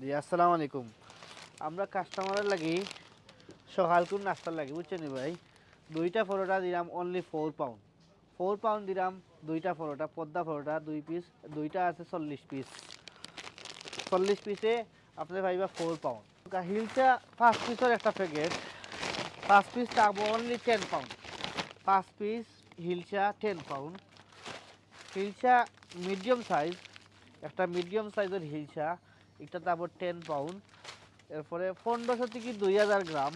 জি আসসালামু আলাইকুম। আমরা কাস্টমারের লাগি সকালকুর নাস্তার লাগি বুঝছেন ভাই। দুইটা পরোটা দিলাম অনলি 4 পাউন্ড। 4 পাউন্ড দিলাম দুইটা পরোটা, পদ্মা পরোটা 2 পিস, দুইটা আছে 40 পিস। 40 পিসে আপনি পাইবা 4 পাউন্ড। হিলচা 5 পিসের একটা প্যাকেট, 5 পিস থাকবো অনলি 10 পাউন্ড। 5 পিস হিলচা 10 পাউন্ড। হিলচা মিডিয়াম সাইজ, একটা মিডিয়াম সাইজের হিলচা, এটা তারপর 10 পাউন্ড। এরপরে 1500 থেকে 2000 গ্রাম,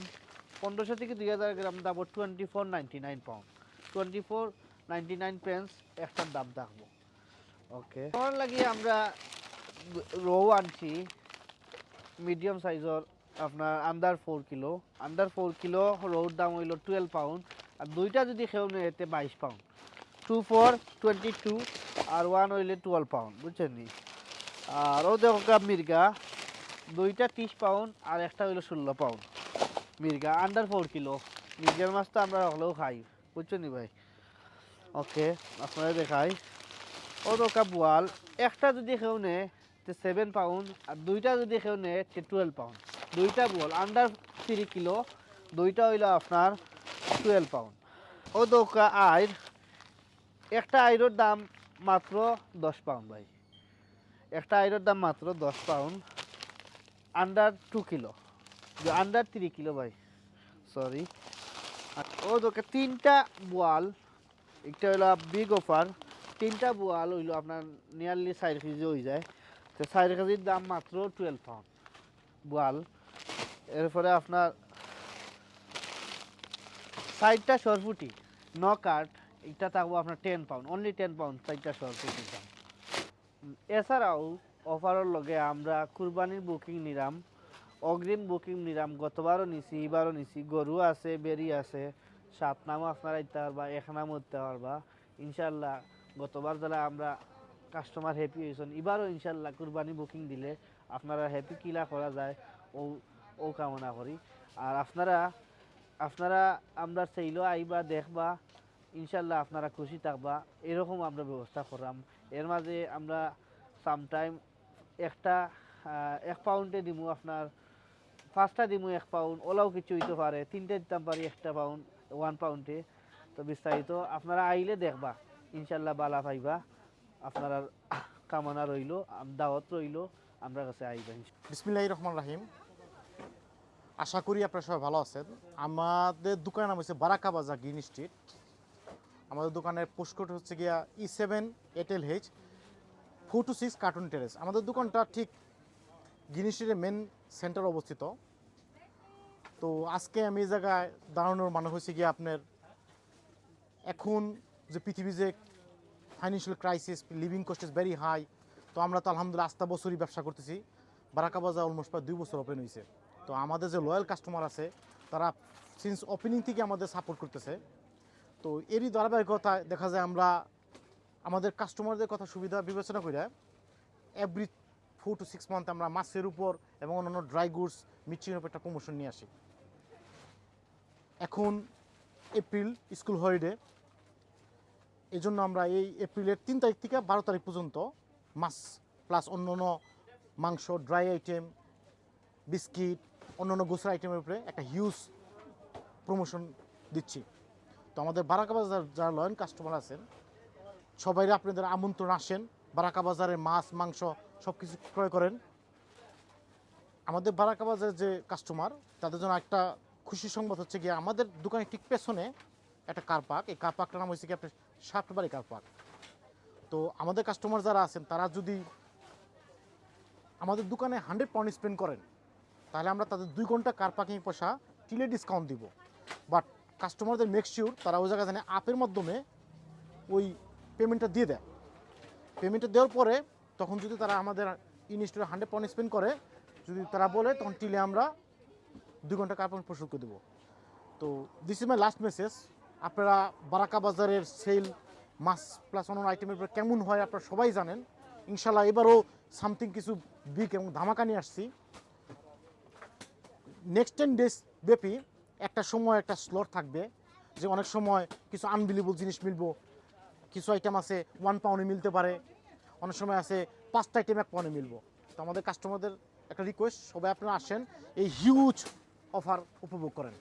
1500 থেকে 2000 গ্রাম তারপর 24.99 পাউন্ড, 24.99 একটার দাম থাকবো। ওকে, আমার লাগিয়ে আমরা রৌ আনছি মিডিয়াম সাইজর, আপনার আন্ডার 4 কিলো। আন্ডার 4 কিলো রৌর দাম হইল 12 পাউন্ড। আর দুইটা যদি খেয়ে নেয় এতে 22 পাউন্ড। 2 4 22 আর ওয়ান হইলে 12 পাউন্ড বুঝছেন নি। আর ও দেখো মির্গা, দুইটা 30 পাউন্ড আর একটা হইলো 16 পাউন্ড। মির্গা আন্ডার 4 কিলো। মির্গের মাছ তো আমরা হলেও খাই বুঝছেন নি ভাই। ওকে, আপনারা দেখাই। ও দোকা বোয়াল, একটা যদি খেও নে 7 পাউন্ড আর দুইটা যদি খেও নে 12 পাউন্ড। দুইটা বোয়াল আন্ডার 3 কিলো, দুইটা হইলো আপনার 12 পাউন্ড। ও দোকা আইর, একটা আইরের দাম মাত্র 10 পাউন্ড ভাই। একটা আইরের দাম মাত্র 10 pound. Under 2 kilo, under 3 kilo ভাই, সরি। ও দোকে তিনটা বোয়াল, একটা হইলো বিগ অফার। তিনটা বোয়াল হইলো আপনার নিয়ারলি 4 কেজি হয়ে যায়। তো 4 কেজির দাম মাত্র 12 পাউন্ড বোয়াল। এরপরে আপনার 4টা সরফুটি ন কাঠ, এটা থাকবো আপনার 10 পাউন্ড, অনলি 10 পাউন্ড 4টা সরফুটির দাম। এছাড়াও অফারের লগে আমরা কুরবানির বুকিং নিলাম, অগ্রিম বুকিং নিলাম। গতবারও নিছি, এবারও নিছি। গরু আছে, বেরি আছে, 7 নামও আপনারা দিতে পারবা, 1 নামও দিতে পারবা ইনশাল্লাহ। গতবার যারা আমরা কাস্টমার হ্যাপি হয়েছেন, এবারও ইনশাল্লাহ কুরবানি বুকিং দিলে আপনারা হ্যাপি কিলা করা যায় ও ও কামনা করি। আর আপনারা আপনারা আমরা চাইলেও আইবা দেখবা, ইনশাল্লাহ আপনারা খুশি থাকবা, এরকম আমরা ব্যবস্থা করলাম। এর মাঝে আমরা সামটাইম একটা 1 পাউন্ডে দিমু আপনার, 5টা দিমু 1 পাউন্ড, ওলাও কিছু হইতে পারে, 3টে দিতাম পারি 1 পাউন্ড 1 পাউন্ডে। তো বিস্তারিত আপনারা আইলে দেখবা ইনশাল্লাহ বালা পাইবা। আপনারা কামনা রইল, দাওয়াত রইল, আমরা কাছে আইবা। বিসমিল্লাহির রহমানির রহিম। আশা করি আপনারা সবাই ভালো আছেন। আমাদের দোকানের নাম হচ্ছে বারাকা বাজার গ্রিন স্ট্রিট। আমাদের দোকানের পোস্টকোড হচ্ছে গিয়া E7 8LH 426 কার্টুন টেরেস। আমাদের দোকানটা ঠিক গ্রিন স্ট্রিটের মেন সেন্টার অবস্থিত। তো আজকে আমি এই জায়গায় দাঁড়ানোর মানে হচ্ছে গিয়ে আপনার এখন যে পৃথিবী যে financial crisis, living cost is very high. তো আমরা তো আলহামদুলিল্লাহ আস্থা বছরই ব্যবসা করতেছি। বারাকা বাজার অলমোস্ট প্রায় 2 বছর ওপেন হয়েছে। তো আমাদের যে লয়াল কাস্টমার আছে তারা সিন্স ওপেনিং থেকে আমাদের সাপোর্ট করতেছে। তো এরই ধারাবাহিকতায় দেখা যায় আমরা আমাদের কাস্টমারদের কথা সুবিধা বিবেচনা করে এভরি 4 to 6 মান্থ আমরা মাছের উপর এবং অন্যান্য ড্রাই গুডস, মিষ্টির উপর একটা প্রমোশন নিয়ে আসি। এখন এপ্রিল স্কুল হলিডে, এই জন্য আমরা এই এপ্রিলের 3 তারিখ থেকে 12 তারিখ পর্যন্ত মাছ প্লাস অন্যান্য মাংস, ড্রাই আইটেম, বিস্কিট, অন্যান্য গোসরা আইটেমের উপরে একটা হিউজ প্রমোশন দিচ্ছি। তো আমাদের বারাকা বাজার যারা লয়াল কাস্টমার আছেন সবাই আপনাদের আমন্ত্রণ, আসেন বারাকা বাজারে মাছ মাংস সব কিছু ক্রয় করেন। আমাদের বারাকা বাজারের যে কাস্টমার তাদের জন্য একটা খুশির সংবাদ হচ্ছে গিয়ে আমাদের দোকানের ঠিক পেছনে একটা কার পার্ক, এই কার পার্কটার নাম হচ্ছে কি আপনার সাতবাড়ি কার পার্ক। তো আমাদের কাস্টমার যারা আছেন তারা যদি আমাদের দোকানে 100 পাউন্ড স্পেন্ড করেন তাহলে আমরা তাদের 2 ঘন্টা কার পার্কিং পয়সা টিলে ডিসকাউন্ট দিব। বাট কাস্টমারদের মেক শিওর তারা ওই জায়গায় জানে অ্যাপের মাধ্যমে ওই পেমেন্টটা দিয়ে দেয়। পেমেন্টটা দেওয়ার পরে তখন যদি তারা আমাদের ইনস্টলে 100 পাউন্ড স্পেন্ড করে, যদি তারা বলে তখন টিলে আমরা 2 ঘন্টা কার পার্কিং পরিশোধ করে দেবো। তো this is my last message. আপনারা বারাকা বাজারের সেল মাছ প্লাস অন্য আইটেমের উপরে কেমন হয় আপনারা সবাই জানেন। ইনশাল্লাহ এবারও সামথিং কিছু বিগ এবং ধামাকা নিয়ে আসছি। নেক্সট 10 days ব্যাপী একটা সময় একটা স্লট থাকবে যে অনেক সময় কিছু আনবিলিভেবল জিনিস মিলবো। কিছু আইটেম আছে 1 পাউন্ডে মিলতে পারে, অনেক সময় আছে 5টা আইটেম 1 পাউন্ডে মিলবো। তো আমাদের কাস্টমারদের একটা রিকোয়েস্ট, সবাই আপনারা আসেন, এই হিউজ অফার উপভোগ করেন।